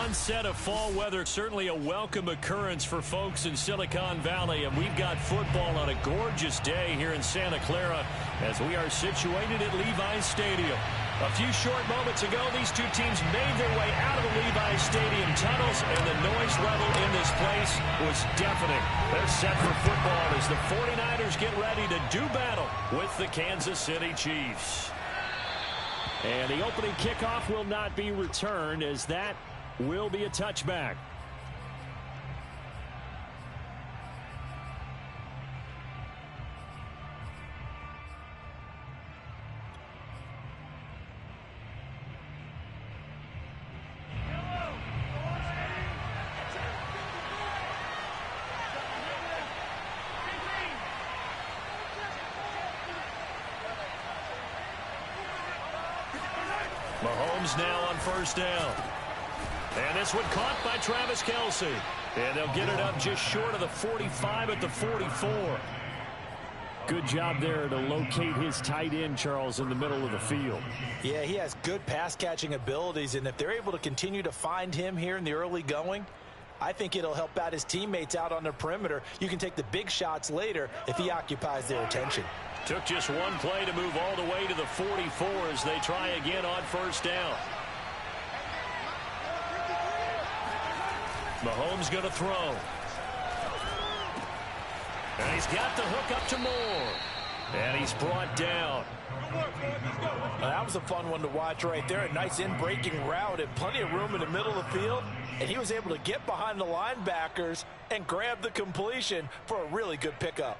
onset of fall weather, certainly a welcome occurrence for folks in Silicon Valley, and we've got football on a gorgeous day here in Santa Clara as we are situated at Levi's Stadium. A few short moments ago, these two teams made their way out of the Levi's Stadium tunnels, and the noise level in this place was deafening. They're set for football as the 49ers get ready to do battle with the Kansas City Chiefs. And the opening kickoff will not be returned, as that will be a touchback. Mahomes now on first down. And this one caught by Travis Kelce. And they'll get it up just short of the 45 at the 44. Good job there to locate his tight end, Charles, in the middle of the field. Yeah, he has good pass-catching abilities, and if they're able to continue to find him here in the early going, I think it'll help out his teammates out on the perimeter. You can take the big shots later if he occupies their attention. Took just one play to move all the way to the 44 as they try again on first down. Mahomes going to throw. And he's got the hook up to Moore. And he's brought down. That was a fun one to watch right there. A nice in-breaking route and plenty of room in the middle of the field. And he was able to get behind the linebackers and grab the completion for a really good pickup.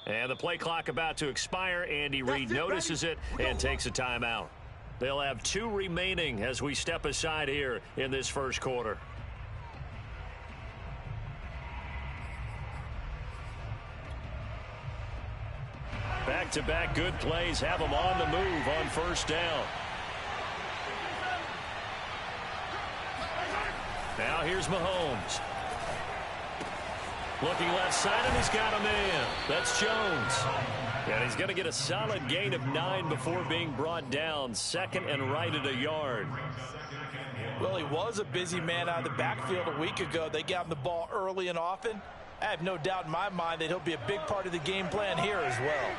And the play clock about to expire. Andy Reid notices it and takes a timeout. They'll have 2 remaining as we step aside here in this first quarter. Back-to-back good plays have them on the move on first down. Now here's Mahomes. Looking left side, and he's got a man. That's Jones. And he's going to get a solid gain of 9 before being brought down. Second and right at a yard. Well, he was a busy man out of the backfield a week ago. They got him the ball early and often. I have no doubt in my mind that he'll be a big part of the game plan here as well.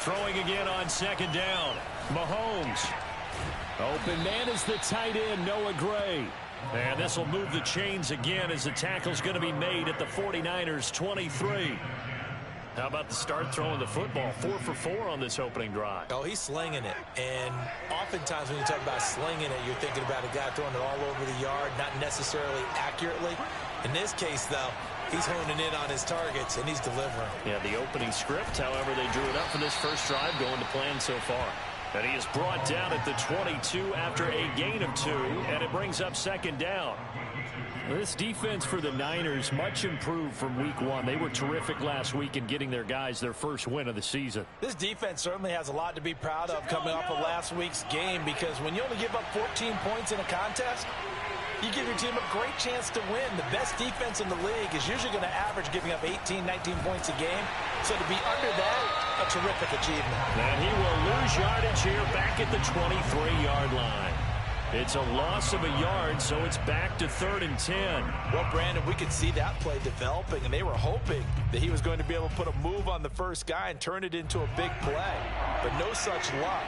Throwing again on second down. Mahomes. Open man is the tight end, Noah Gray. And this will move the chains again as the tackle's going to be made at the 49ers 23. How about the start throwing the football? 4 for 4 on this opening drive. Oh, he's slinging it. And oftentimes when you talk about slinging it, you're thinking about a guy throwing it all over the yard, not necessarily accurately. In this case, though, he's honing in on his targets, and he's delivering. Yeah, the opening script, however, they drew it up for this first drive, going to plan so far. And he is brought down at the 22 after a gain of 2, and it brings up second down. This defense for the Niners, much improved from week 1. They were terrific last week in getting their guys their first win of the season. This defense certainly has a lot to be proud of coming off of last week's game, because when you only give up 14 points in a contest, you give your team a great chance to win. The best defense in the league is usually going to average giving up 18, 19 points a game. So to be under that, a terrific achievement. And he will lose yardage here back at the 23-yard line. It's a loss of a yard, so it's back to 3rd and 10. Well, Brandon, we could see that play developing, and they were hoping that he was going to be able to put a move on the first guy and turn it into a big play. But no such luck.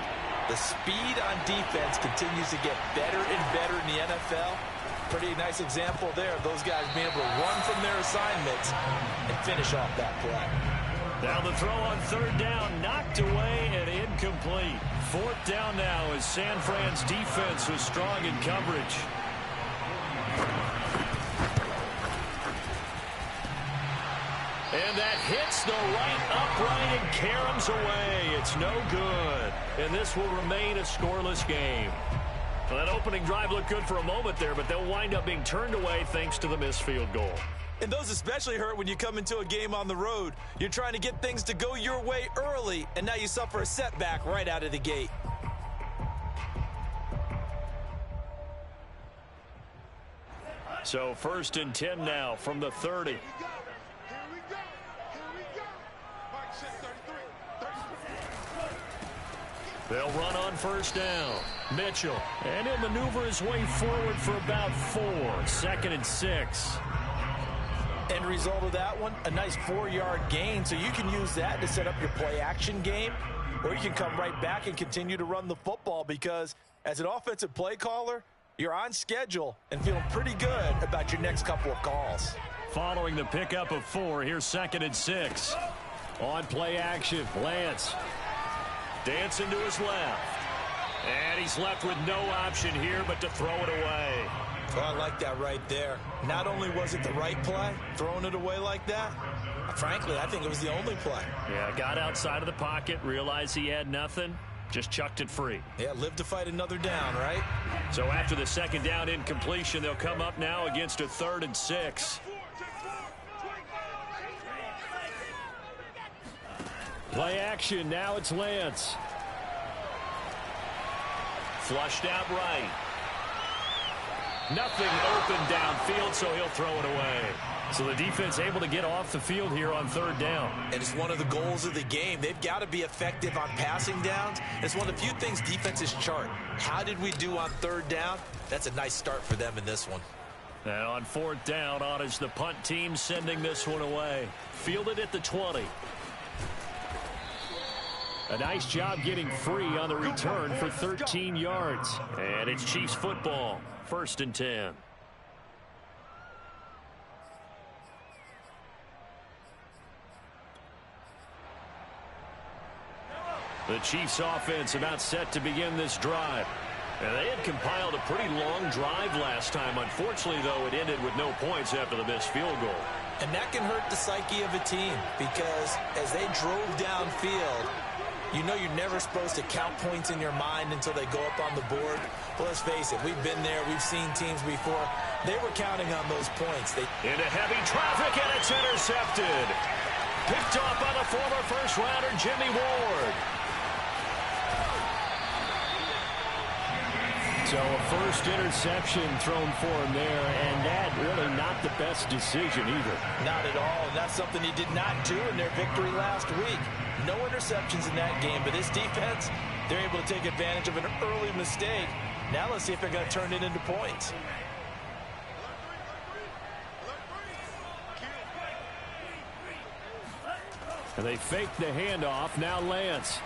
The speed on defense continues to get better and better in the NFL. Pretty nice example there of those guys being able to run from their assignments and finish off that play. Now the throw on 3rd down, knocked away and incomplete. 4th down now as San Fran's defense was strong in coverage. And And that hits the right upright and caroms away. It's no good. And this will remain a scoreless game. Well, that opening drive looked good for a moment there, but they'll wind up being turned away thanks to the missed field goal. And those especially hurt when you come into a game on the road. You're trying to get things to go your way early, and now you suffer a setback right out of the gate. So 1st and 10 now from the 30. They'll run on 1st down. Mitchell, and he'll maneuver his way forward for about 4. 2nd and 6. End result of that one, a nice 4-yard gain, so you can use that to set up your play-action game, or you can come right back and continue to run the football because as an offensive play caller, you're on schedule and feeling pretty good about your next couple of calls. Following the pickup of 4, here's 2nd and 6. On play action, Lance. Dancing to his left. And he's left with no option here but to throw it away. Well, I like that right there. Not only was it the right play, throwing it away like that, frankly, I think it was the only play. Yeah, got outside of the pocket, realized he had nothing, just chucked it free. Yeah, live to fight another down, right? So after the 2nd down incompletion, they'll come up now against a 3rd and 6. Play action, now it's Lance. Flushed out right. Nothing open downfield, so he'll throw it away. So the defense able to get off the field here on 3rd down. And it's one of the goals of the game. They've got to be effective on passing downs. It's one of the few things defenses chart. How did we do on 3rd down? That's a nice start for them in this one. And on 4th down, on is the punt team sending this one away. Fielded at the 20. A nice job getting free on the return for 13 yards. And it's Chiefs football. 1st and 10. The Chiefs offense about set to begin this drive. And they had compiled a pretty long drive last time. Unfortunately, though, it ended with no points after the missed field goal. And that can hurt the psyche of a team because as they drove downfield, you know you're never supposed to count points in your mind until they go up on the board. Well, let's face it, we've been there. We've seen teams before. They were counting on those points. Into heavy traffic, and it's intercepted. Picked off by the former first-rounder, Jimmy Ward. So a first interception thrown for him there, and that really not the best decision either. Not at all, and that's something he did not do in their victory last week. No interceptions in that game, but this defense, they're able to take advantage of an early mistake. Now let's see if they're going to turn it into points. And they fake the handoff. Now Lance.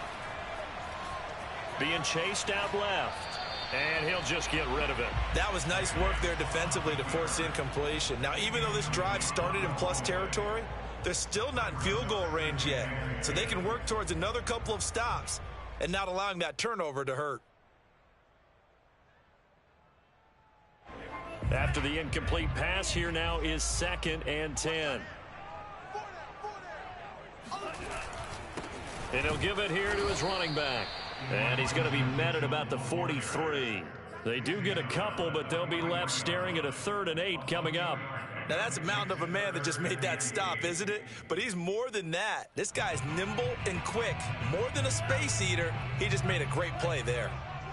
Being chased out left. And he'll just get rid of it. That was nice work there defensively to force incompletion. Now, even though this drive started in plus territory, they're still not in field goal range yet. So they can work towards another couple of stops and not allowing that turnover to hurt. After the incomplete pass, here now is 2nd and 10. And he'll give it here to his running back. And he's going to be met at about the 43. They do get a couple, but they'll be left staring at a 3rd and 8 coming up. Now, that's a mountain of a man that just made that stop, isn't it? But he's more than that. This guy's nimble and quick. More than a space eater, he just made a great play there.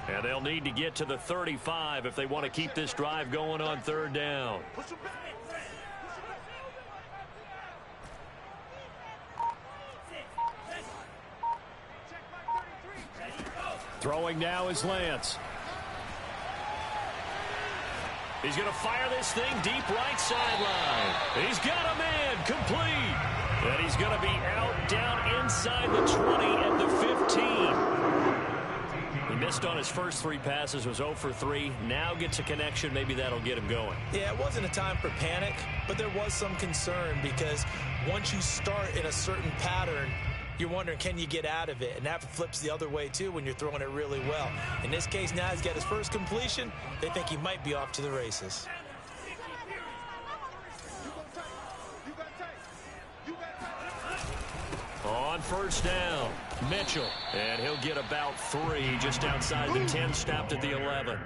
And they'll need to get to the 35 if they want to keep this drive going on 3rd down. Throwing now is Lance. He's going to fire this thing deep right sideline. He's got a man complete. And he's going to be out down inside the 20 at the 15. He missed on his first 3 passes, was 0 for 3. Now gets a connection. Maybe that'll get him going. Yeah, it wasn't a time for panic, but there was some concern because once you start in a certain pattern, you're wondering, can you get out of it? And that flips the other way, too, when you're throwing it really well. In this case, now he's got his first completion. They think he might be off to the races. on first down. Mitchell, and he'll get about 3 just outside the 10, stopped at the 11.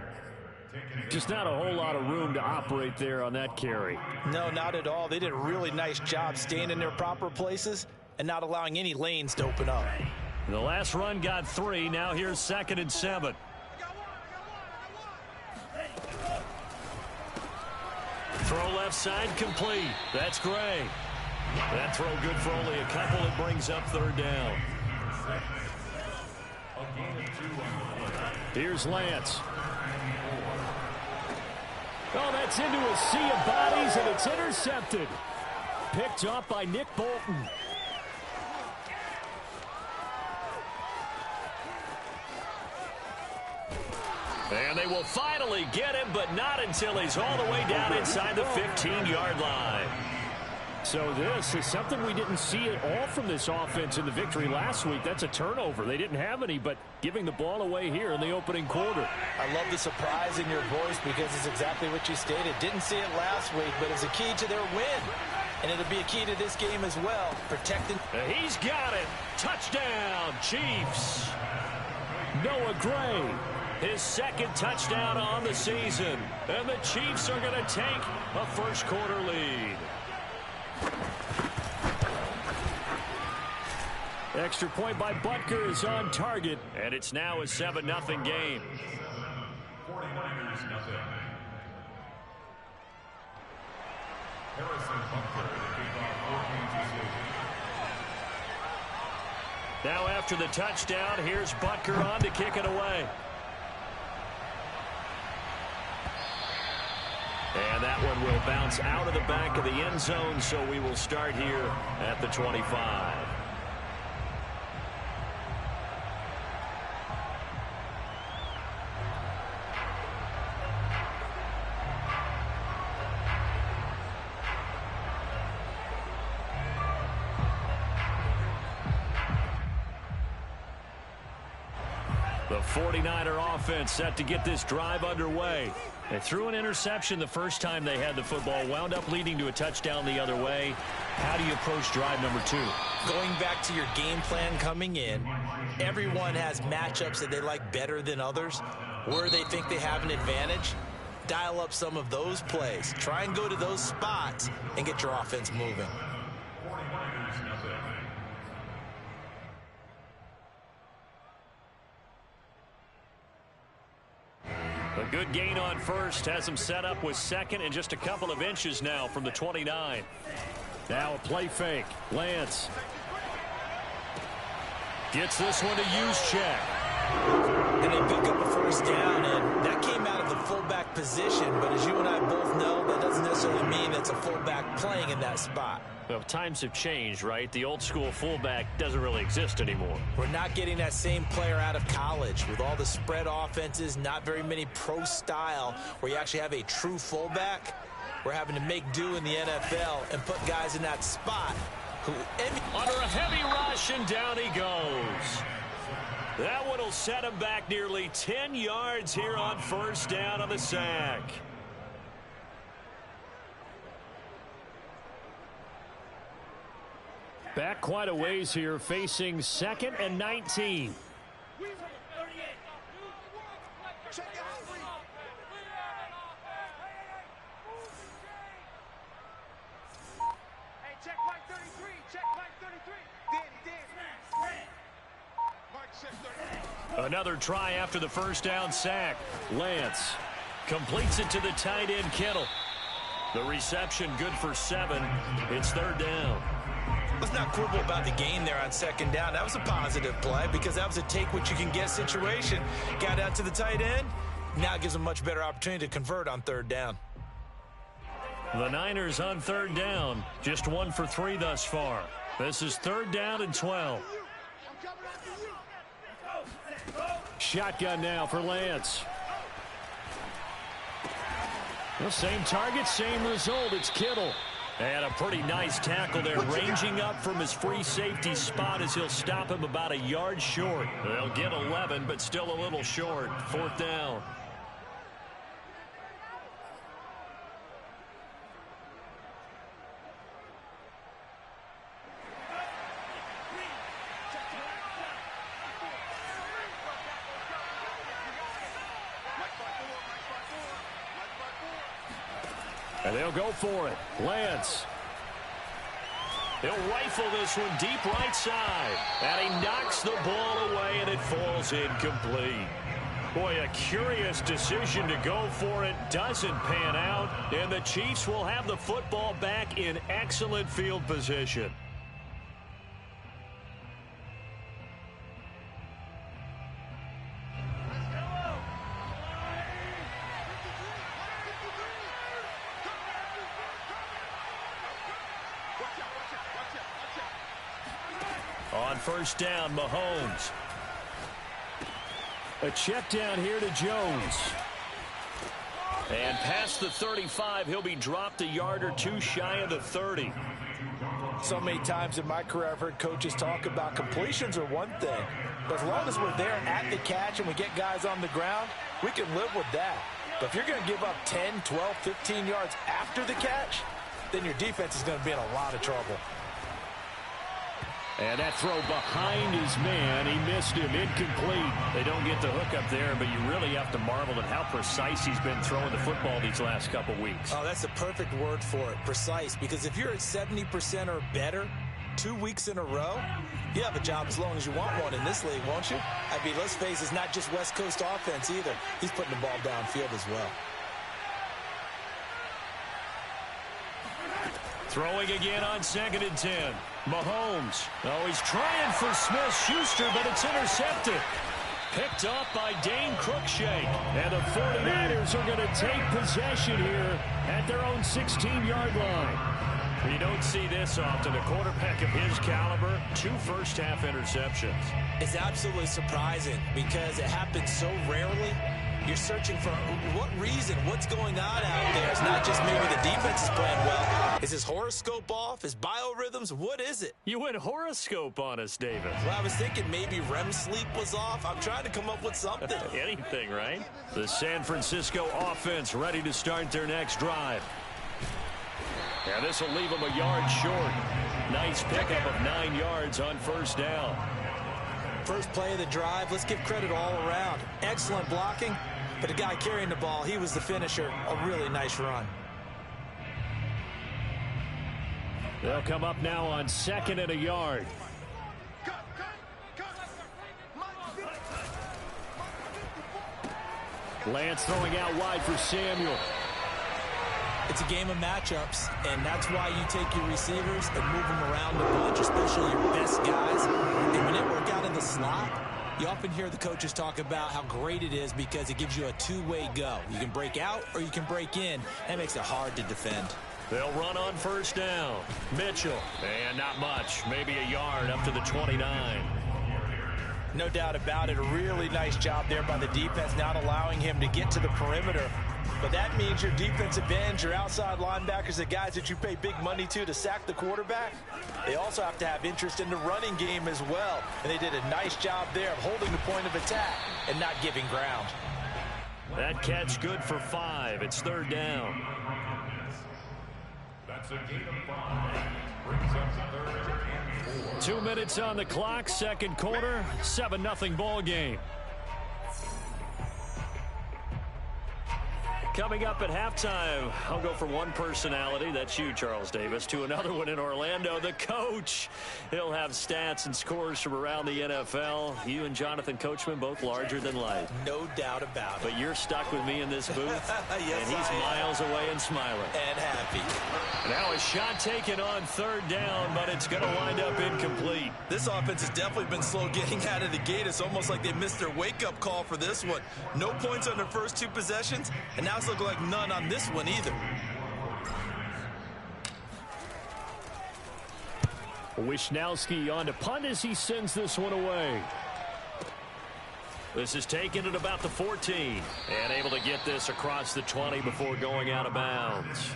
Just not a whole lot of room to operate there on that carry. No, not at all. They did a really nice job staying in their proper places and not allowing any lanes to open up. The last run got 3. Now here's 2nd and 7. Throw left side complete. That's Gray. That throw good for only a couple. It brings up 3rd down. Here's Lance. Oh, that's into a sea of bodies, and it's intercepted. Picked up by Nick Bolton. And they will finally get him, but not until he's all the way down inside the 15-yard line. So this is something we didn't see at all from this offense in the victory last week. That's a turnover. They didn't have any, but giving the ball away here in the opening quarter. I love the surprise in your voice because it's exactly what you stated. Didn't see it last week, but it's a key to their win. And it'll be a key to this game as well. Protecting. He's got it. Touchdown, Chiefs. Noah Gray. His 2nd touchdown on the season. And the Chiefs are going to take a first-quarter lead. Extra point by Butker is on target, and it's now a 7-0 game. 49ers nothing. Harrison Butker, the kickoff 14-6. Now after the touchdown, here's Butker on to kick it away. And that one will bounce out of the back of the end zone, so we will start here at the 25. The 49er offense set to get this drive underway. They threw an interception the first time they had the football, wound up leading to a touchdown the other way. How do you approach drive number 2? Going back to your game plan coming in, everyone has matchups that they like better than others, where they think they have an advantage. Dial up some of those plays. Try and go to those spots and get your offense moving. 49ers nothing. A good gain on first has him set up with 2nd and just a couple of inches now from the 29. Now a play fake. Lance gets this one to Juszczyk. And they pick up a first down, and that came out of the fullback position. But as you and I both know, that doesn't necessarily mean it's a fullback playing in that spot. Well, times have changed, right? The old school fullback doesn't really exist anymore. We're not getting that same player out of college with all the spread offenses, not very many pro style where you actually have a true fullback. We're having to make do in the NFL and put guys in that spot who under a heavy rush, and down he goes. That one will set him back nearly 10 yards here on first down on the sack. Back quite a ways here, facing 2nd and 19. Another try after the first down sack. Lance completes it to the tight end, Kittle. The reception good for 7. It's 3rd down. Let's not quibble about the gain there on 2nd down. That was a positive play because that was a take-what-you-can-get situation. Got out to the tight end. Now it gives them a much better opportunity to convert on 3rd down. The Niners on 3rd down. Just 1 for 3 thus far. This is 3rd down and 12. Shotgun now for Lance. The same target, same result. It's Kittle. And a pretty nice tackle there, ranging up from his free safety spot as he'll stop him about a yard short. They'll get 11, but still a little short. 4th down. And they'll go for it. Lance. He'll rifle this one deep right side. And he knocks the ball away, and it falls incomplete. Boy, a curious decision to go for it. Doesn't pan out. And the Chiefs will have the football back in excellent field position. On first down, Mahomes. A check down here to Jones. And past the 35, he'll be dropped a yard or two shy of the 30. So many times in my career, I've heard coaches talk about completions are one thing. But as long as we're there at the catch and we get guys on the ground, we can live with that. But if you're going to give up 10, 12, 15 yards after the catch, then your defense is going to be in a lot of trouble. And that throw behind his man, he missed him, incomplete. They don't get the hook up there, but you really have to marvel at how precise he's been throwing the football these last couple weeks. Oh, that's the perfect word for it, precise. Because if you're at 70% or better 2 weeks in a row, you have a job as long as you want one in this league, won't you? I mean, let's face it, it's not just West Coast offense either. He's putting the ball downfield as well. Throwing again on 2nd and 10. Mahomes. Oh, he's trying for Smith-Schuster, but it's intercepted. Picked up by Dane Cruikshank. And the 49ers are going to take possession here at their own 16-yard line. You don't see this often. A quarterback of his caliber, 2 first-half interceptions. It's absolutely surprising because it happens so rarely. You're searching for what reason, what's going on out there. It's not just maybe the defense is playing well. Is his horoscope off? His biorhythms? What is it? You went horoscope on us, David. Well, I was thinking maybe REM sleep was off. I'm trying to come up with something. Anything, right? The San Francisco offense ready to start their next drive. And this will leave them a yard short. Nice pickup of 9 yards on first down. First play of the drive, let's give credit all around. Excellent blocking, but the guy carrying the ball, he was the finisher. A really nice run. They'll come up now on 2nd and a yard. Lance throwing out wide for Samuel. It's a game of matchups, and that's why you take your receivers and move them around a bunch, especially your best guys. And when they work out in the slot, you often hear the coaches talk about how great it is because it gives you a two-way go. You can break out or you can break in. That makes it hard to defend. They'll run on first down. Mitchell. And not much. Maybe a yard up to the 29. No doubt about it. A really nice job there by the defense, not allowing him to get to the perimeter. But that means your defensive ends, your outside linebackers, the guys that you pay big money to sack the quarterback, they also have to have interest in the running game as well. And they did a nice job there of holding the point of attack and not giving ground. That catch good for 5. It's 3rd down. That's a gain of 5. Brings up the 3rd and 4. 2 minutes on the clock, 2nd quarter, 7-0 ball game. Coming up at halftime, I'll go from one personality, that's you, Charles Davis, to another one in Orlando, the coach. He'll have stats and scores from around the NFL. You and Jonathan Coachman, both larger than life. No doubt about it. But you're stuck with me in this booth, yes, and he's miles away and smiling. And happy. Now a shot taken on 3rd down, but it's going to wind up incomplete. This offense has definitely been slow getting out of the gate. It's almost like they missed their wake-up call for this one. No points on their first 2 possessions, and now it's looking like none on this one either. Wisnowski on to punt as he sends this one away. This is taken at about the 14 and able to get this across the 20 before going out of bounds.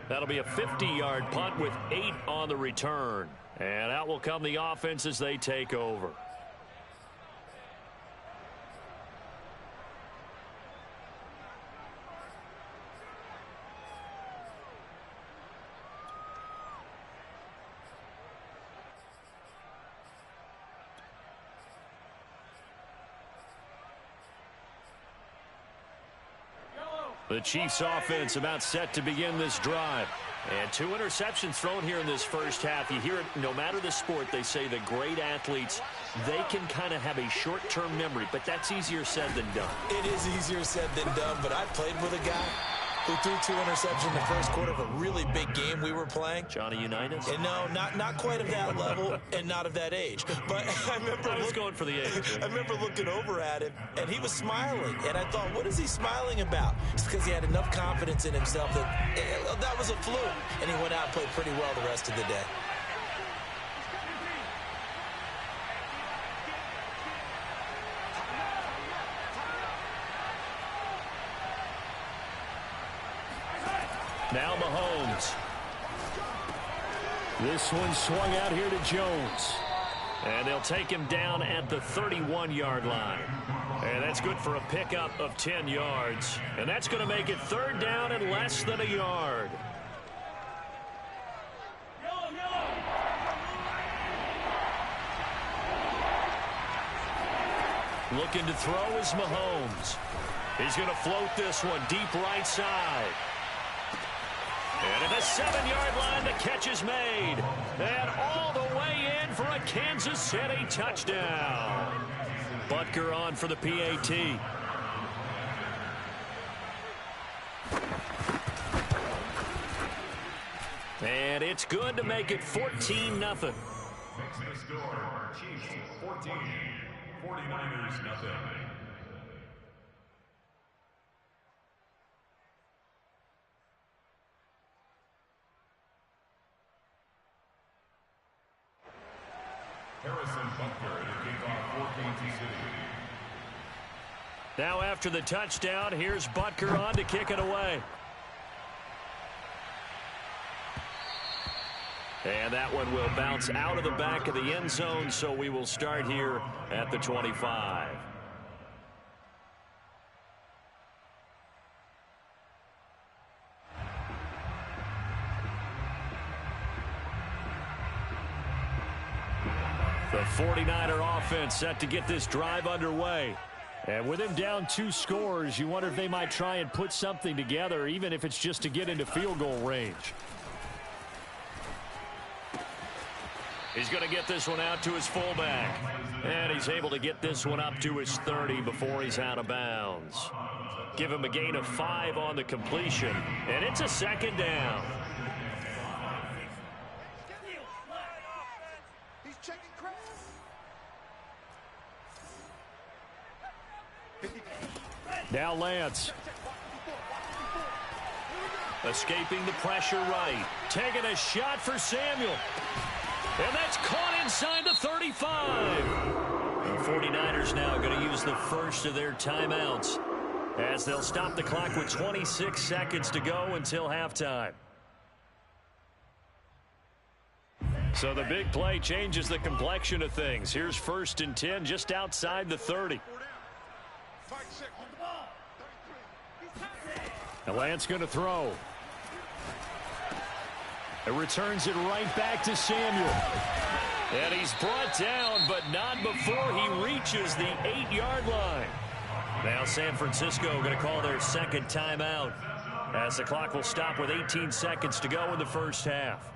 That'll be a 50-yard punt with 8 on the return. And out will come the offense as they take over. The Chiefs offense about set to begin this drive. And 2 interceptions thrown here in this first half. You hear it no matter the sport. They say the great athletes, they can kind of have a short-term memory, but that's easier said than done. It is easier said than done, but I played with a guy who threw 2 interceptions in the first quarter of a really big game we were playing. Johnny Unitas? And no, not quite of that level and not of that age. But I was going for the age. I remember looking over at him, and he was smiling. And I thought, what is he smiling about? It's because he had enough confidence in himself that was a fluke. And he went out and played pretty well the rest of the day. Now Mahomes. This one swung out here to Jones. And they'll take him down at the 31-yard line. And that's good for a pickup of 10 yards. And that's going to make it 3rd down and less than a yard. Looking to throw is Mahomes. He's going to float this one deep right side. And at the 7-yard line, the catch is made. And all the way in for a Kansas City touchdown. Butker on for the PAT. And it's good to make it 14-0. Fixing the score, Chiefs 14, 49ers nothing. Harrison Butker to kick off for Kansas City. Now after the touchdown, here's Butker on to kick it away. And that one will bounce out of the back of the end zone, so we will start here at the 25. The 49er offense set to get this drive underway. And with him down 2 scores, you wonder if they might try and put something together, even if it's just to get into field goal range. He's going to get this one out to his fullback. And he's able to get this one up to his 30 before he's out of bounds. Give him a gain of 5 on the completion. And it's a 2nd down. Now Lance. Escaping the pressure right. Taking a shot for Samuel. And that's caught inside the 35. The 49ers now going to use the first of their timeouts as they'll stop the clock with 26 seconds to go until halftime. So the big play changes the complexion of things. Here's 1st and 10 just outside the 30. And Lance going to throw. It returns it right back to Samuel. And he's brought down, but not before he reaches the 8-yard line. Now San Francisco going to call their 2nd timeout as the clock will stop with 18 seconds to go in the first half.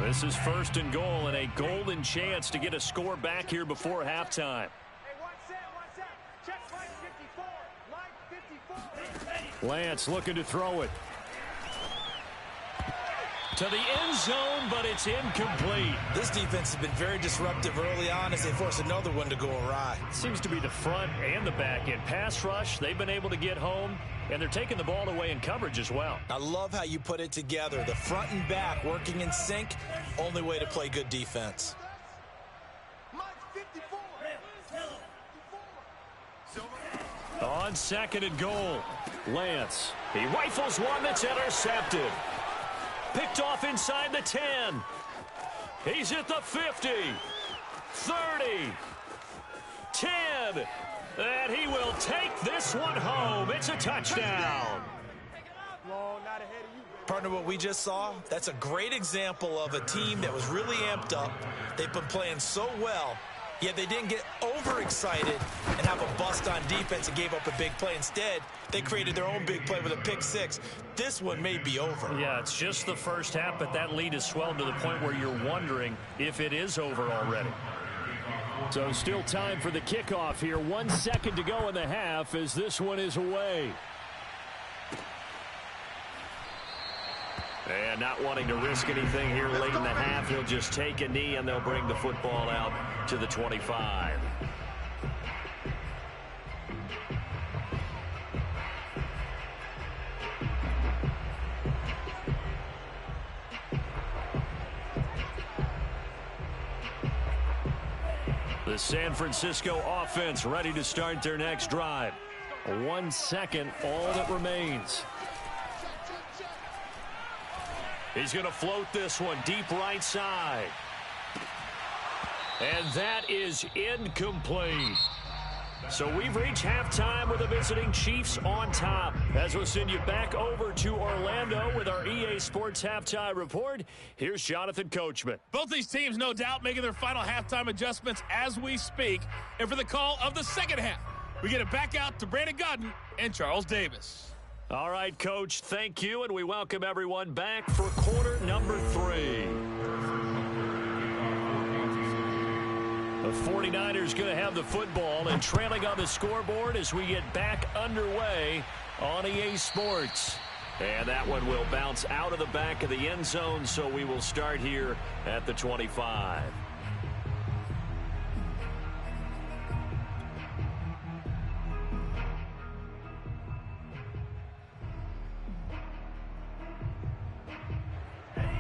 This is 1st and goal and a golden chance to get a score back here before halftime. Lance looking to throw it. To the end zone, but it's incomplete. This defense has been very disruptive early on as they force another one to go awry. Seems to be the front and the back end. Pass rush, they've been able to get home, and they're taking the ball away in coverage as well. I love how you put it together. The front and back working in sync, only way to play good defense. On 2nd and goal, Lance. He rifles one that's intercepted. Picked off inside the 10. He's at the 50, 30, 10. And he will take this one home. It's a touchdown. Long, not ahead of you, Partner, what we just saw, that's a great example of a team that was really amped up. They've been playing so well, yet they didn't get overexcited and have a bust on defense and gave up a big play. Instead, they created their own big play with a pick six. This one may be over. Yeah, it's just the first half, but that lead has swelled to the point where you're wondering if it is over already. So still time for the kickoff here. 1 second to go in the half as this one is away. And not wanting to risk anything here late in the half, he'll just take a knee and they'll bring the football out to the 25. The San Francisco offense ready to start their next drive. 1 second, all that remains. He's going to float this one deep right side. And that is incomplete. So we've reached halftime with the visiting Chiefs on top. As we'll send you back over to Orlando with our EA Sports Halftime Report, here's Jonathan Coachman. Both these teams, no doubt, making their final halftime adjustments as we speak. And for the call of the second half, we get it back out to Brandon Godden and Charles Davis. All right, Coach, thank you, and we welcome everyone back for quarter number 3. The 49ers going to have the football and trailing on the scoreboard as we get back underway on EA Sports. And that one will bounce out of the back of the end zone, so we will start here at the 25.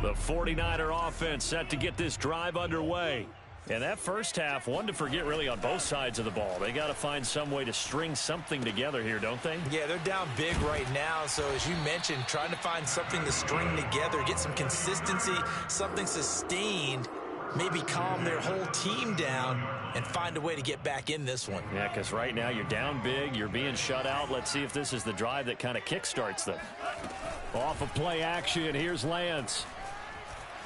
The 49er offense set to get this drive underway. And that first half, one to forget really on both sides of the ball. They got to find some way to string something together here, don't they? Yeah, they're down big right now. So as you mentioned, trying to find something to string together, get some consistency, something sustained, maybe calm their whole team down and find a way to get back in this one. Yeah, because right now you're down big, you're being shut out. Let's see if this is the drive that kind of kickstarts them. Off of play action, here's Lance.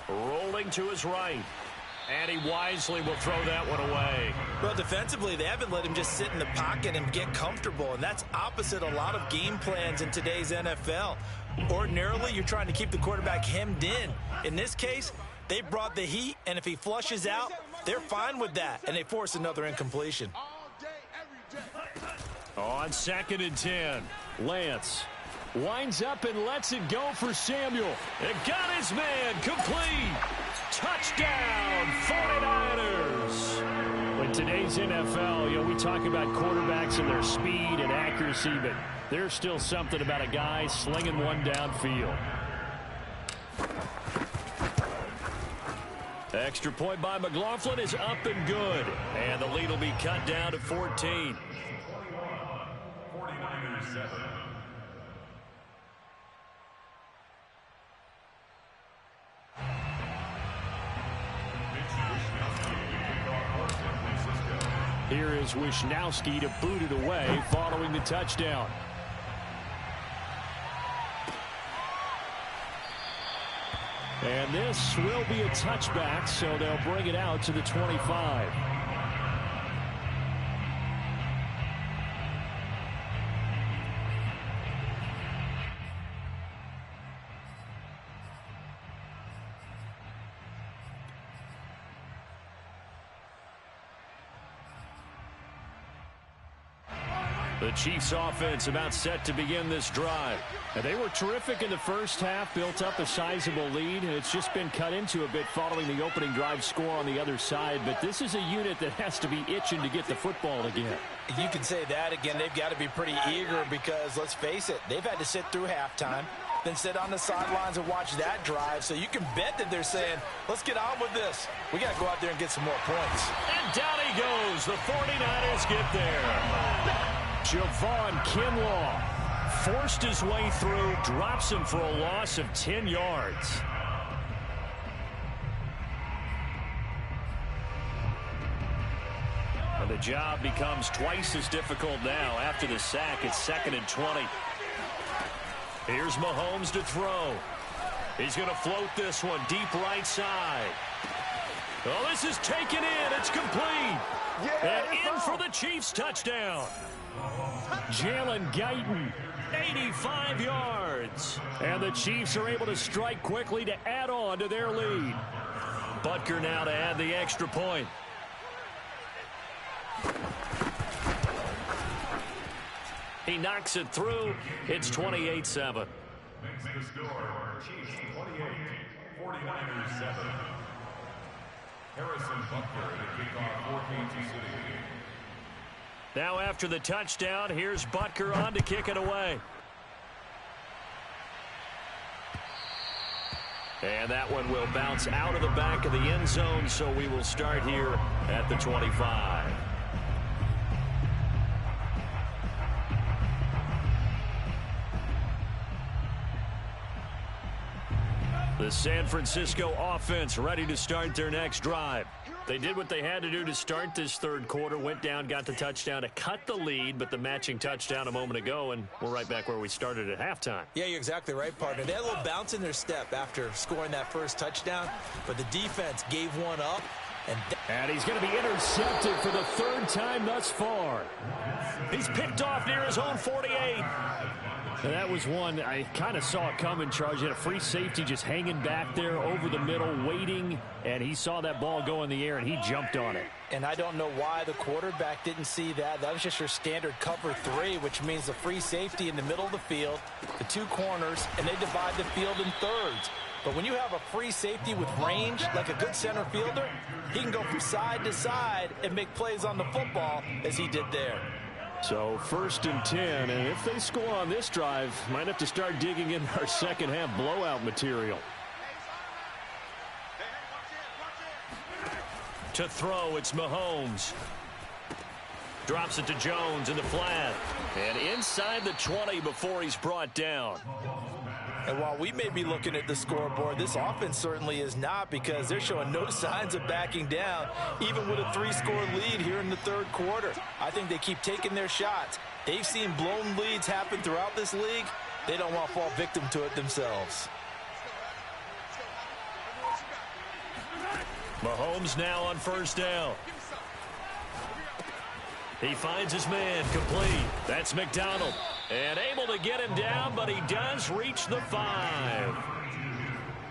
Rolling to his right. And he wisely will throw that one away. Well, defensively, they haven't let him just sit in the pocket and get comfortable, and that's opposite a lot of game plans in today's NFL. Ordinarily, you're trying to keep the quarterback hemmed in. In this case, they brought the heat, and if he flushes out, they're fine with that, and they force another incompletion. On 2nd and 10, Lance winds up and lets it go for Samuel. And got his man complete. Touchdown, 49ers. In today's NFL, we talk about quarterbacks and their speed and accuracy, but there's still something about a guy slinging one downfield. Extra point by McLaughlin is up and good. And the lead will be cut down to 14. 49ers 7. Here is Wisnowski to boot it away following the touchdown. And this will be a touchback, so they'll bring it out to the 25. The Chiefs offense about set to begin this drive. And they were terrific in the first half, built up a sizable lead, and it's just been cut into a bit following the opening drive score on the other side. But this is a unit that has to be itching to get the football again. You can say that again. They've got to be pretty eager because, let's face it, they've had to sit through halftime, then sit on the sidelines and watch that drive. So you can bet that they're saying, let's get on with this. We got to go out there and get some more points. And down he goes. The 49ers get there. Javon Kinlaw forced his way through, drops him for a loss of 10 yards. And the job becomes twice as difficult now after the sack. It's 2nd and 20. Here's Mahomes to throw. He's going to float this one deep right side. Oh, this is taken in. It's complete. And in for the Chiefs touchdown. Jalen Guyton, 85 yards. And the Chiefs are able to strike quickly to add on to their lead. Butker now to add the extra point. He knocks it through. It's 28-7. Makes the score Chiefs 28, 49ers 7. Harrison Butker to kick off for Kansas City. Now after the touchdown, here's Butker on to kick it away. And that one will bounce out of the back of the end zone, so we will start here at the 25. The San Francisco offense ready to start their next drive. They did what they had to do to start this third quarter, went down, got the touchdown to cut the lead, but the matching touchdown a moment ago, and we're right back where we started at halftime. Yeah, you're exactly right, partner. They had a little bounce in their step after scoring that first touchdown, but the defense gave one up. And he's going to be intercepted for the third time thus far. He's picked off near his own 48. And that was one I kind of saw it coming, Charles. You had a free safety just hanging back there over the middle, waiting, and he saw that ball go in the air, and he jumped on it. And I don't know why the quarterback didn't see that. That was just your standard cover 3, which means the free safety in the middle of the field, the 2 corners, and they divide the field in thirds. But when you have a free safety with range, like a good center fielder, he can go from side to side and make plays on the football as he did there. So 1st and 10, and if they score on this drive, might have to start digging in our second half blowout material. To throw, it's Mahomes. Drops it to Jones in the flat. And inside the 20 before he's brought down. And while we may be looking at the scoreboard, this offense certainly is not, because they're showing no signs of backing down, even with a 3-score lead here in the third quarter. I think they keep taking their shots. They've seen blown leads happen throughout this league. They don't want to fall victim to it themselves. Mahomes now on 1st down. He finds his man, complete. That's McDonald. And able to get him down, but he does reach the 5.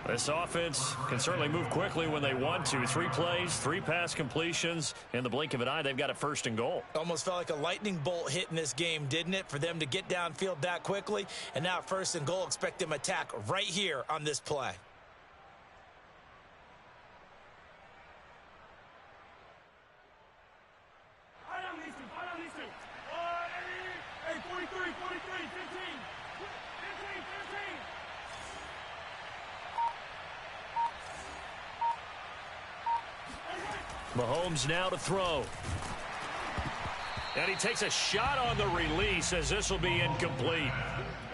This offense can certainly move quickly when they want to. 3 plays, 3 pass completions. In the blink of an eye, they've got a 1st and goal. Almost felt like a lightning bolt hit in this game, didn't it? For them to get downfield that quickly. And now 1st and goal, expect them to attack right here on this play. Mahomes now to throw. And he takes a shot on the release as this will be incomplete.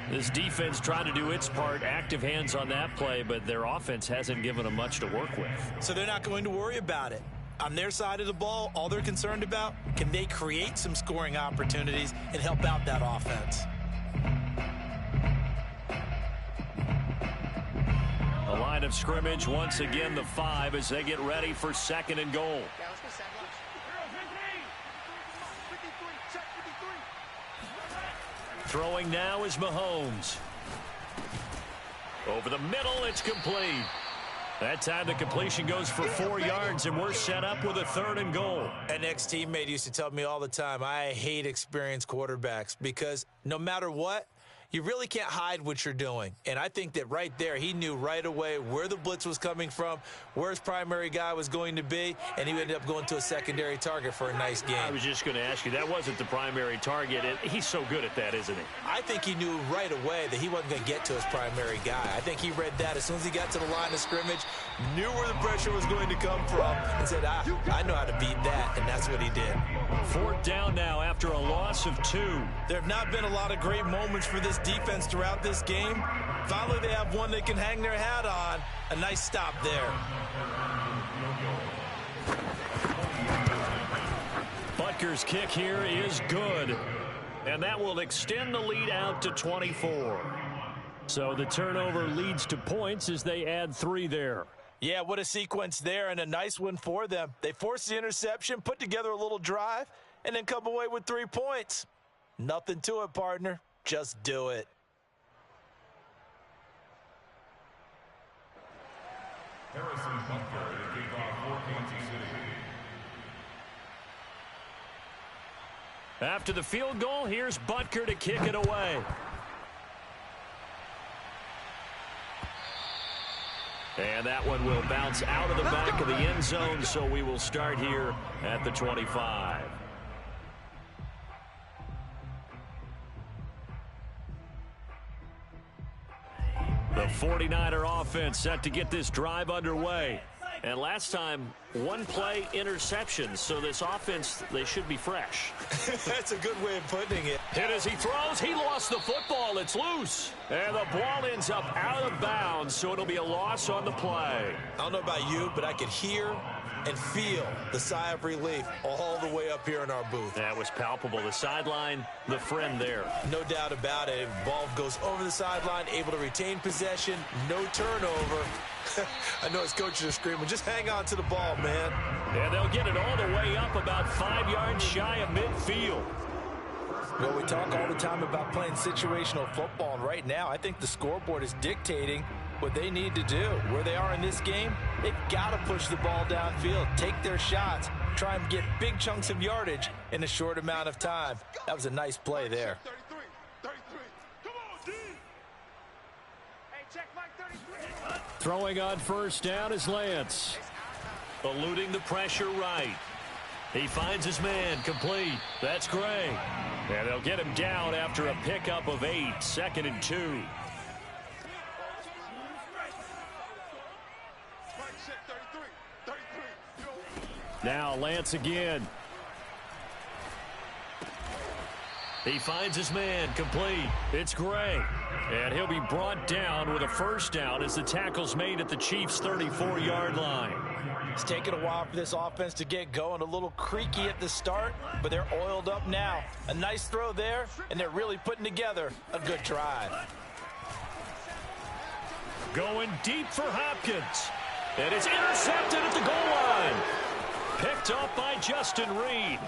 This defense trying to do its part, active hands on that play, but their offense hasn't given them much to work with. So they're not going to worry about it. On their side of the ball, all they're concerned about, can they create some scoring opportunities and help out that offense? A line of scrimmage, once again the 5 as they get ready for 2nd and goal. Throwing now is Mahomes. Over the middle, it's complete. That time the completion goes for 4 yards, and we're set up with a 3rd and goal. An ex-teammate used to tell me all the time, I hate experienced quarterbacks, because no matter what, you really can't hide what you're doing. And I think that right there, he knew right away where the blitz was coming from, where his primary guy was going to be, and he ended up going to a secondary target for a nice game. I was just going to ask you, that wasn't the primary target, and he's so good at that, isn't he? I think he knew right away that he wasn't going to get to his primary guy. I think he read that as soon as he got to the line of scrimmage, knew where the pressure was going to come from, and said, I know how to beat that, and that's what he did. 4th down now after a loss of 2. There have not been a lot of great moments for this defense throughout this game. Finally, they have one they can hang their hat on. A nice stop there. Butker's kick here is good. And that will extend the lead out to 24. So the turnover leads to points as they add 3 there. Yeah, what a sequence there, and a nice one for them. They forced the interception, put together a little drive, and then come away with 3 points. Nothing to it, partner. Just do it. Harrison Butker to kick off for Kansas City. After the field goal, here's Butker to kick it away. And that one will bounce out of the back of the end zone, so we will start here at the 25. The 49er offense set to get this drive underway. And last time, 1 play interception, so this offense, they should be fresh. That's a good way of putting it. Hit as he throws. He lost the football. It's loose. And the ball ends up out of bounds, so it'll be a loss on the play. I don't know about you, but I could hear and feel the sigh of relief all the way up here in our booth. That was palpable. The sideline, the friend there. No doubt about it. Ball goes over the sideline, able to retain possession, no turnover. I know his coaches are screaming, just hang on to the ball, man. And they'll get it all the way up about 5 yards shy of midfield. Well, we talk all the time about playing situational football, and right now I think the scoreboard is dictating what they need to do. Where they are in this game, they've got to push the ball downfield, take their shots, try and get big chunks of yardage in a short amount of time. That was a nice play there. 33. Come on, D. Hey, check Mike 33. Throwing on first down is Lance. Eluding the pressure right. He finds his man, complete. That's Gray. And they'll get him down after a pickup of 8, 2nd and 2. Now Lance again. He finds his man, complete. It's Gray. And he'll be brought down with a first down as the tackle's made at the Chiefs' 34-yard line. It's taken a while for this offense to get going. A little creaky at the start, but they're oiled up now. A nice throw there, and they're really putting together a good drive. Going deep for Hopkins. And it's intercepted at the goal line. Picked up by Justin Reed.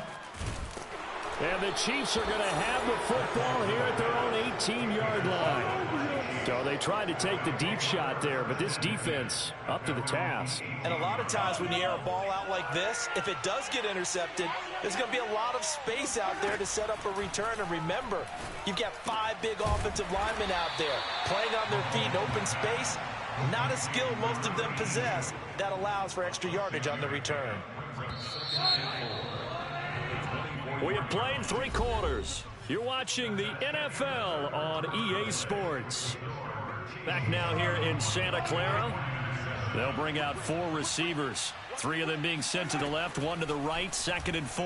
And the Chiefs are going to have the football here at their own 18-yard line. So they tried to take the deep shot there, but this defense up to the task. And a lot of times when you air a ball out like this, if it does get intercepted, there's going to be a lot of space out there to set up a return. And remember, you've got 5 big offensive linemen out there playing on their feet in open space. Not a skill most of them possess that allows for extra yardage on the return. We have played 3 quarters. You're watching the NFL on EA Sports. Back now here in Santa Clara. They'll bring out 4 receivers. 3 of them being sent to the left, 1 to the right, 2nd and 4.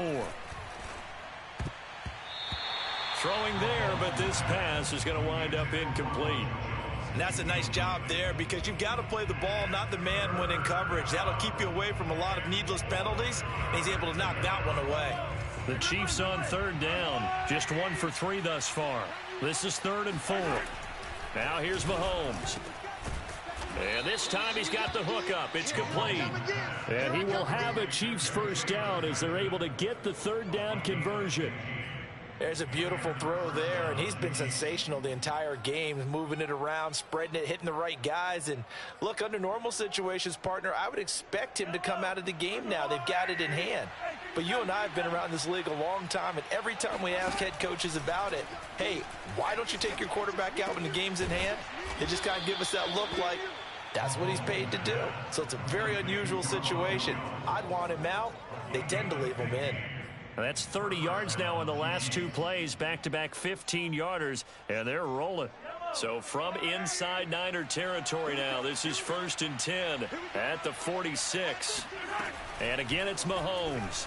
Throwing there, but this pass is going to wind up incomplete. And that's a nice job there because you've got to play the ball, not the man when in coverage. That'll keep you away from a lot of needless penalties, and he's able to knock that one away. The Chiefs on 3rd down. Just 1 for 3 thus far. This is 3rd and 4. Now here's Mahomes. And this time he's got the hookup. It's complete. And he will have a Chiefs first down as they're able to get the 3rd down conversion. There's a beautiful throw there, and he's been sensational the entire game, moving it around, spreading it, hitting the right guys. And look, under normal situations, partner, I would expect him to come out of the game now. They've got it in hand. But you and I have been around this league a long time, and every time we ask head coaches about it, hey, why don't you take your quarterback out when the game's in hand? They just kind of give us that look like that's what he's paid to do. So it's a very unusual situation. I'd want him out. They tend to leave him in. That's 30 yards now in the last 2 plays, back-to-back 15-yarders, and they're rolling. So from inside Niner territory now, this is 1st and 10 at the 46. And again, it's Mahomes.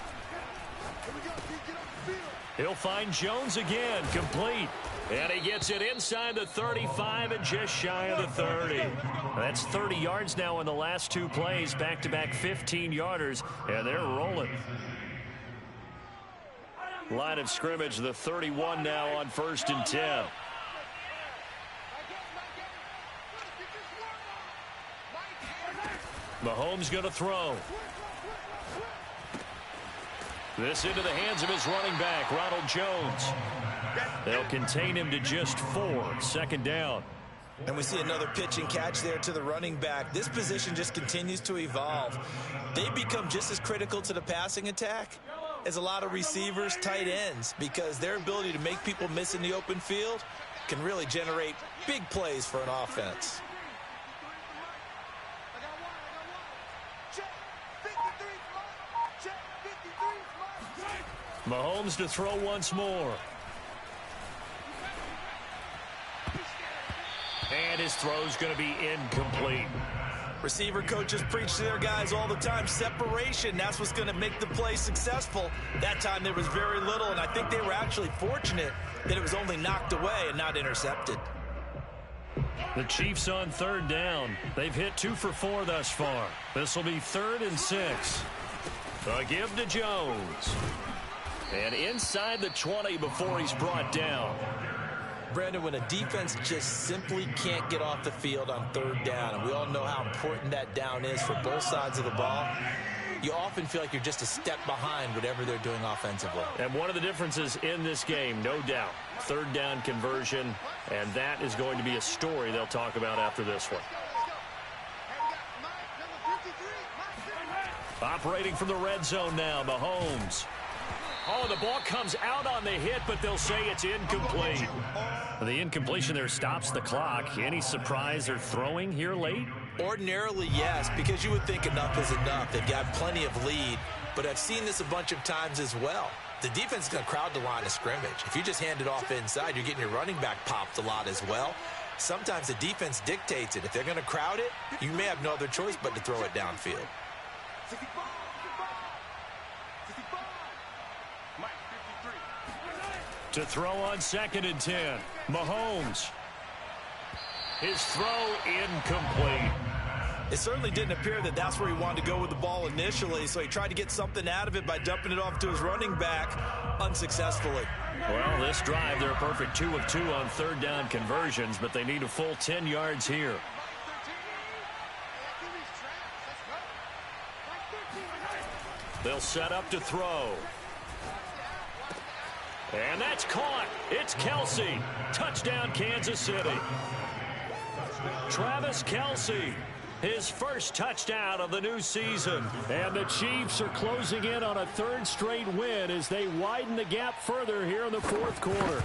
He'll find Jones again, complete. And he gets it inside the 35 and just shy of the 30. That's 30 yards now in the last 2 plays, back-to-back 15-yarders, and they're rolling. Line of scrimmage, the 31 now on 1st and 10. Mahomes going to throw. This into the hands of his running back, Ronald Jones. They'll contain him to just 4. Second down. And we see another pitch and catch there to the running back. This position just continues to evolve. They become just as critical to the passing attack as a lot of receivers, tight ends, because their ability to make people miss in the open field can really generate big plays for an offense. Mahomes to throw once more. And his throw's going to be incomplete. Receiver coaches preach to their guys all the time. Separation, that's what's going to make the play successful. That time there was very little, and I think they were actually fortunate that it was only knocked away and not intercepted. The Chiefs on third down. They've hit 2 for 4 thus far. This will be 3rd and 6. A give to Jones. And inside the 20 before he's brought down. Brandon, when a defense just simply can't get off the field on third down, and we all know how important that down is for both sides of the ball, you often feel like you're just a step behind whatever they're doing offensively. And one of the differences in this game, no doubt, third down conversion, and that is going to be a story they'll talk about after this one. Operating from the red zone now, Mahomes. Oh, the ball comes out on the hit, but they'll say it's incomplete. The incompletion there stops the clock. Any surprise they're throwing here late? Ordinarily, yes, because you would think enough is enough. They've got plenty of lead, but I've seen this a bunch of times as well. The defense is going to crowd the line of scrimmage. If you just hand it off inside, you're getting your running back popped a lot as well. Sometimes the defense dictates it. If they're going to crowd it, you may have no other choice but to throw it downfield. To throw on 2nd and 10. Mahomes. His throw incomplete. It certainly didn't appear that that's where he wanted to go with the ball initially, so he tried to get something out of it by dumping it off to his running back unsuccessfully. Well, this drive, they're a perfect 2 of 2 on third down conversions, but they need a full 10 yards here. They'll set up to throw. And that's caught. It's Kelce. Touchdown, Kansas City. Travis Kelce, his first touchdown of the new season. And the Chiefs are closing in on a 3rd straight win as they widen the gap further here in the 4th quarter.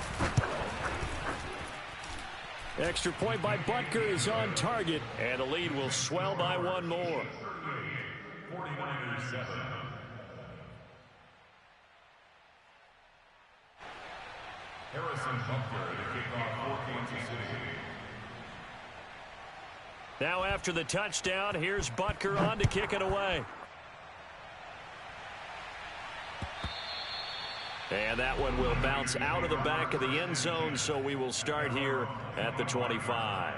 Extra point by Butker is on target, and the lead will swell by 1 more. 49-7. Harrison Butker to kick off for Kansas City. Now after the touchdown, here's Butker on to kick it away. And that one will bounce out of the back of the end zone, so we will start here at the 25.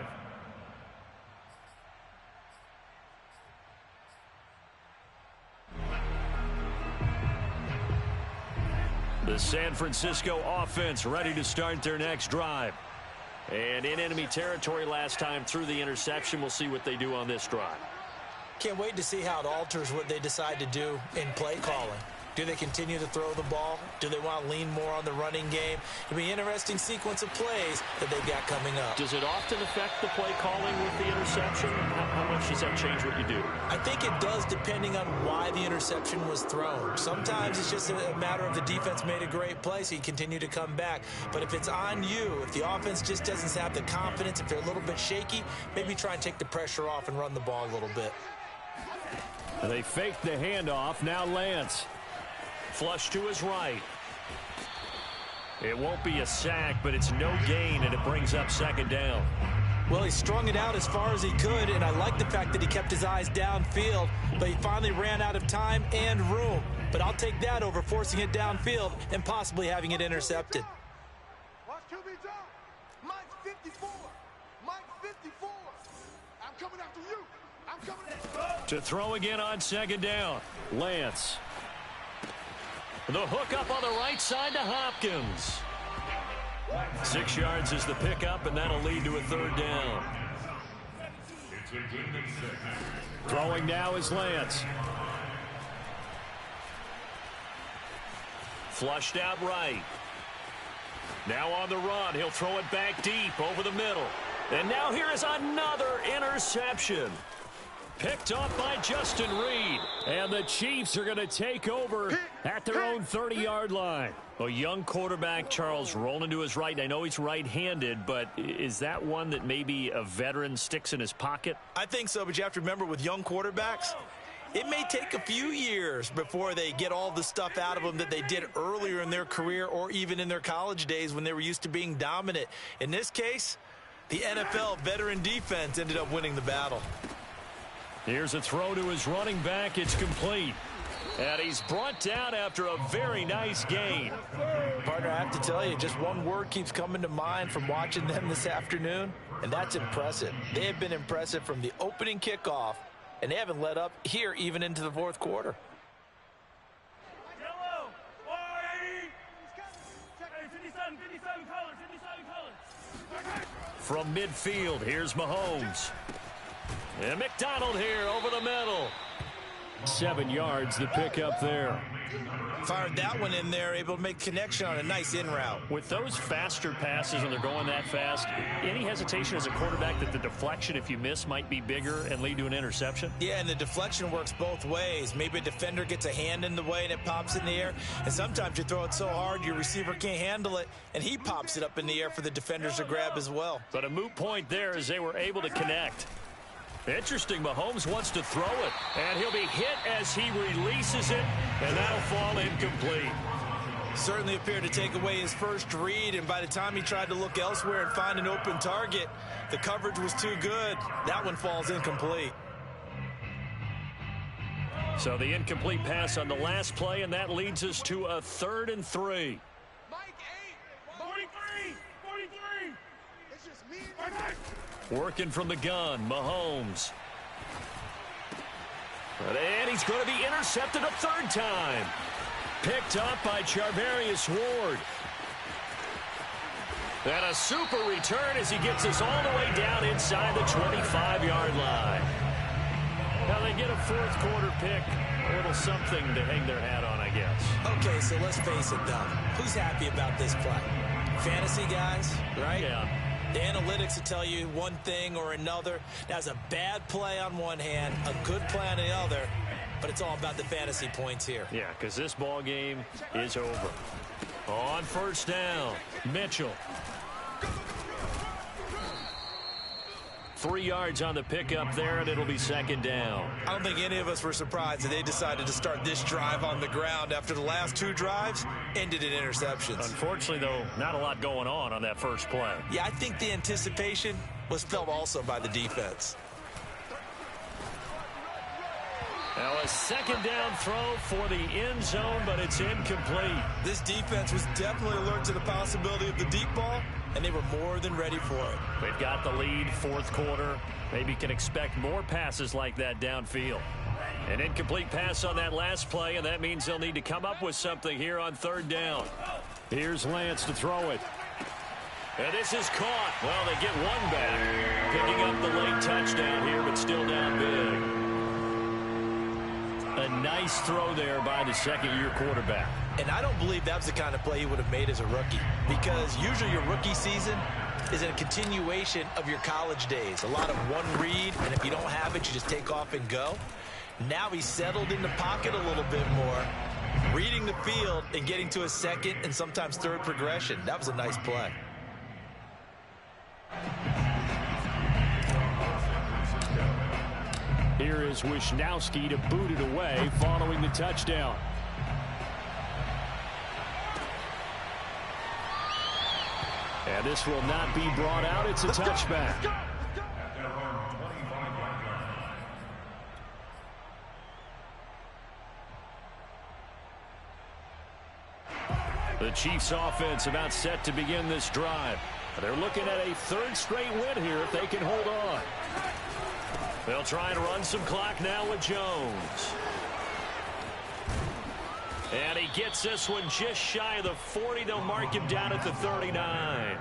The San Francisco offense ready to start their next drive. And in enemy territory last time through the interception. We'll see what they do on this drive. Can't wait to see how it alters what they decide to do in play calling. Do they continue to throw the ball? Do they want to lean more on the running game? It'll be an interesting sequence of plays that they've got coming up. Does it often affect the play calling with the interception? How much does that change what you do? I think it does, depending on why the interception was thrown. Sometimes it's just a matter of the defense made a great play, so you continue to come back. But if it's on you, if the offense just doesn't have the confidence, if they're a little bit shaky, maybe try and take the pressure off and run the ball a little bit. They faked the handoff. Now Lance. Flush to his right. It won't be a sack, but it's no gain, and it brings up 2nd down. Well, he strung it out as far as he could, and I like the fact that he kept his eyes downfield, but he finally ran out of time and room. But I'll take that over forcing it downfield and possibly having it intercepted. Watch QB drop. Mike 54. Mike 54. I'm coming after you. I'm coming after you. To throw again on 2nd down. Lance. The hook up on the right side to Hopkins. 6 yards is the pickup, and that'll lead to a 3rd down. to gain them 6. Throwing now is Lance. Flushed out right. Now on the run. He'll throw it back deep over the middle. And now here is another interception. Picked off by Justin Reed. And the Chiefs are going to take over at their own 30-yard line. A young quarterback, Charles, rolling to his right. I know he's right-handed, but is that one that maybe a veteran sticks in his pocket? I think so, but you have to remember with young quarterbacks, it may take a few years before they get all the stuff out of them that they did earlier in their career or even in their college days when they were used to being dominant. In this case, the NFL veteran defense ended up winning the battle. Here's a throw to his running back. It's complete. And he's brought down after a very nice gain. Partner, I have to tell you, just one word keeps coming to mind from watching them this afternoon, and that's impressive. They have been impressive from the opening kickoff, and they haven't let up here even into the fourth quarter. Yellow, 480. Hey, 57 colors, 57 colors. From midfield, here's Mahomes. And McDonald here over the middle. 7 yards, the pickup there. Fired that one in there, able to make connection on a nice in route. With those faster passes when they're going that fast, any hesitation as a quarterback that the deflection, if you miss, might be bigger and lead to an interception? Yeah, and the deflection works both ways. Maybe a defender gets a hand in the way and it pops in the air. And sometimes you throw it so hard your receiver can't handle it, and he pops it up in the air for the defenders to grab as well. But a moot point there as they were able to connect. Interesting, Mahomes wants to throw it, and he'll be hit as he releases it, and that'll fall incomplete. Certainly appeared to take away his first read, and by the time he tried to look elsewhere and find an open target, the coverage was too good. That one falls incomplete. So the incomplete pass on the last play, and that leads us to a 3rd and 3. Mike 8. 43. It's just me and you. Working from the gun, Mahomes. And he's going to be intercepted a 3rd time. Picked up by Charvarius Ward. And a super return as he gets us all the way down inside the 25-yard line. Now they get a 4th quarter pick. A little something to hang their hat on, I guess. Okay, so let's face it, though. Who's happy about this play? Fantasy guys, right? Yeah. The analytics will tell you one thing or another. That's a bad play on one hand, a good play on the other, but it's all about the fantasy points here. Yeah, because this ball game is over. On 1st down, Mitchell. 3 yards on the pickup there, and it'll be 2nd down. I don't think any of us were surprised that they decided to start this drive on the ground after the last 2 drives ended in interceptions. Unfortunately, though, not a lot going on that first play. Yeah, I think the anticipation was felt also by the defense. Now a 2nd down throw for the end zone, but it's incomplete. This defense was definitely alert to the possibility of the deep ball, and they were more than ready for it. They've got the lead, 4th quarter. Maybe can expect more passes like that downfield. An incomplete pass on that last play, and that means they'll need to come up with something here on 3rd down. Here's Lance to throw it. And this is caught. Well, they get one back. Picking up the late touchdown here, but still down big. A nice throw there by the 2nd-year quarterback. And I don't believe that was the kind of play he would have made as a rookie, because usually your rookie season is a continuation of your college days. A lot of one read, and if you don't have it, you just take off and go. Now he's settled in the pocket a little bit more, reading the field and getting to a 2nd and sometimes 3rd progression. That was a nice play. Here is Wisnowski to boot it away following the touchdown. And this will not be brought out. It's a touchback. The Chiefs offense about set to begin this drive. They're looking at a 3rd straight win here if they can hold on. They'll try and run some clock now with Jones. And he gets this one just shy of the 40. They'll mark him down at the 39.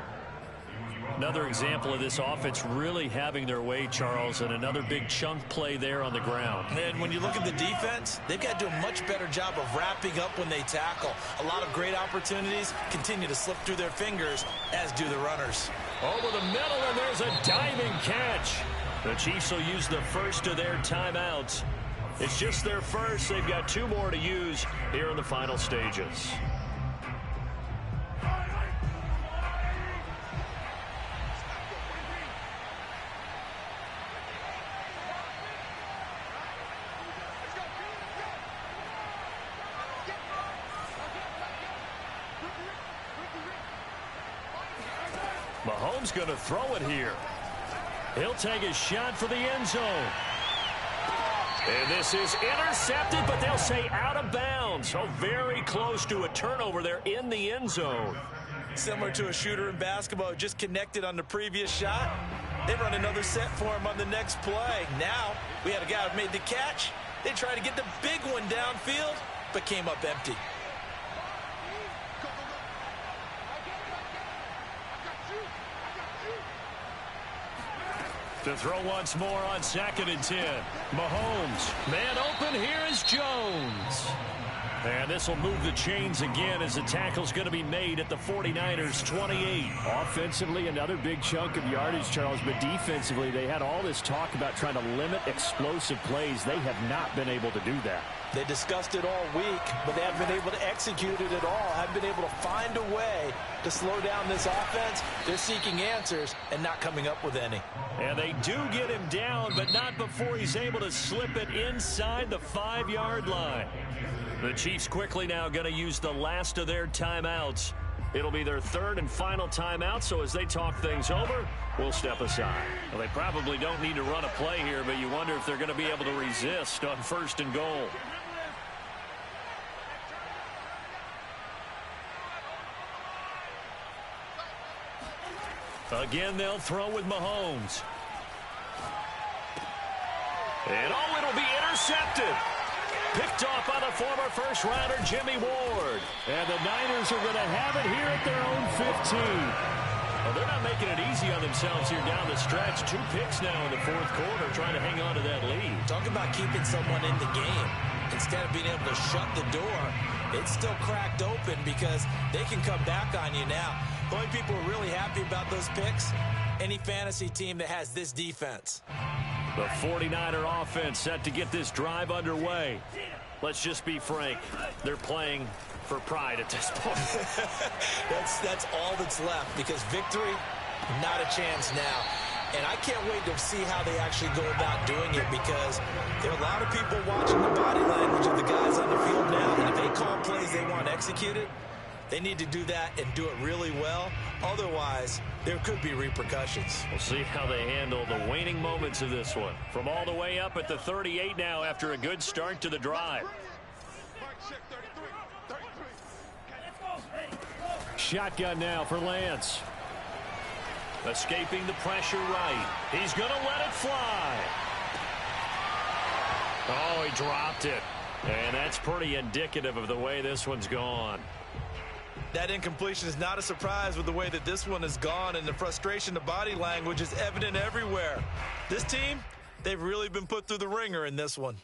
Another example of this offense really having their way, Charles, and another big chunk play there on the ground. And when you look at the defense, they've got to do a much better job of wrapping up when they tackle. A lot of great opportunities continue to slip through their fingers, as do the runners. Over the middle, and there's a diving catch. The Chiefs will use the first of their timeouts. It's just their first. They've got 2 more to use here in the final stages. Mahomes going to throw it here. He'll take a shot for the end zone. And this is intercepted, but they'll say out of bounds. So very close to a turnover there in the end zone. Similar to a shooter in basketball who just connected on the previous shot. They run another set for him on the next play. Now we had a guy who made the catch. They tried to get the big one downfield, but came up empty. To throw once more on 2nd and 10. Mahomes, man open, here is Jones. And this will move the chains again as the tackle's going to be made at the 49ers 28. Offensively, another big chunk of yardage, Charles, but defensively, they had all this talk about trying to limit explosive plays. They have not been able to do that. They discussed it all week, but they haven't been able to execute it at all. Haven't been able to find a way to slow down this offense. They're seeking answers and not coming up with any. And they do get him down, but not before he's able to slip it inside the 5-yard line. The Chiefs quickly now going to use the last of their timeouts. It'll be their 3rd and final timeout, so as they talk things over, we'll step aside. Well, they probably don't need to run a play here, but you wonder if they're going to be able to resist on 1st and goal. Again, they'll throw with Mahomes. And it'll be intercepted. Picked off by the former first-rounder Jimmy Ward. And the Niners are going to have it here at their own 15. Well, they're not making it easy on themselves here down the stretch. 2 picks now in the 4th quarter trying to hang on to that lead. Talk about keeping someone in the game. Instead of being able to shut the door, it's still cracked open because they can come back on you now. The only people who are really happy about those picks, any fantasy team that has this defense. The 49er offense set to get this drive underway. Let's just be frank. They're playing for pride at this point. That's all that's left because victory, not a chance now. And I can't wait to see how they actually go about doing it because there are a lot of people watching the body language of the guys on the field now. And if they call plays they want executed, they need to do that and do it really well. Otherwise, there could be repercussions. We'll see how they handle the waning moments of this one. From all the way up at the 38 now after a good start to the drive. Shotgun now for Lance. Escaping the pressure right. He's going to let it fly. Oh, he dropped it. And that's pretty indicative of the way this one's gone. That incompletion is not a surprise with the way that this one has gone, and the frustration, the body language is evident everywhere. This team, they've really been put through the ringer in this one.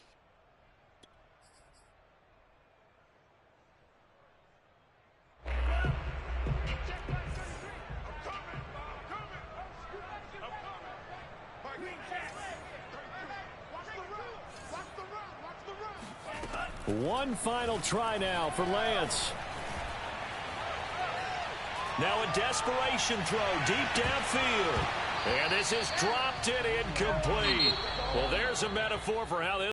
One final try now for Lance. Now a desperation throw deep downfield. And this is dropped it incomplete. Well, there's a metaphor for how this